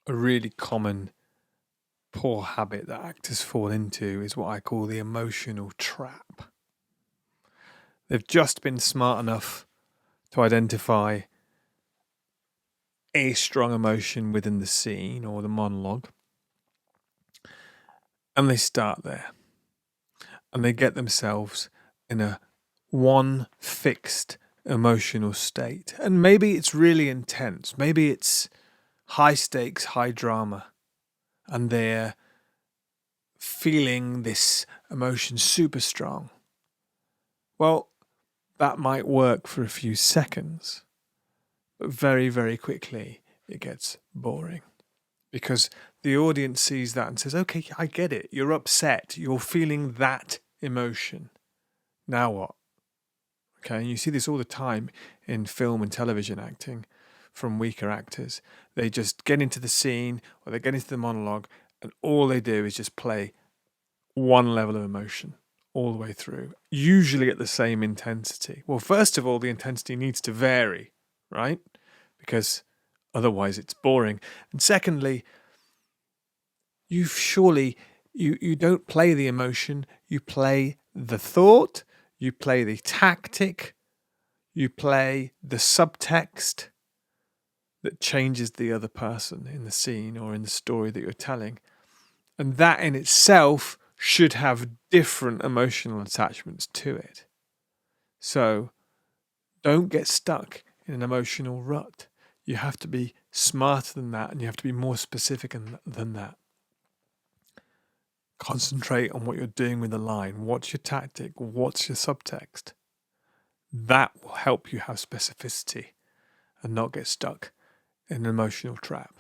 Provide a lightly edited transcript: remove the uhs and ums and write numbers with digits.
A really common poor habit that actors fall into is what I call the emotional trap. They've just been smart enough to identify a strong emotion within the scene or the monologue, and they start there. And they get themselves in a one fixed emotional state. And maybe it's really intense. Maybe it's high stakes, high drama. And they're feeling this emotion super strong. Well, that might work for a few seconds, but very, very quickly it gets boring because the audience sees that and says, okay, I get it. You're upset. You're feeling that emotion. Now what? Okay, and you see this all the time in film and television acting from weaker actors. They just get into the scene or they get into the monologue and all they do is just play one level of emotion all the way through, usually at the same intensity. Well, first of all, the intensity needs to vary, right? Because otherwise it's boring. And secondly, you don't play the emotion, you play the thought, you play the tactic, you play the subtext that changes the other person in the scene or in the story that you're telling. And that in itself should have different emotional attachments to it. So don't get stuck in an emotional rut. You have to be smarter than that and you have to be more specific than that. Concentrate on what you're doing with the line. What's your tactic? What's your subtext? That will help you have specificity and not get stuck in an emotional trap.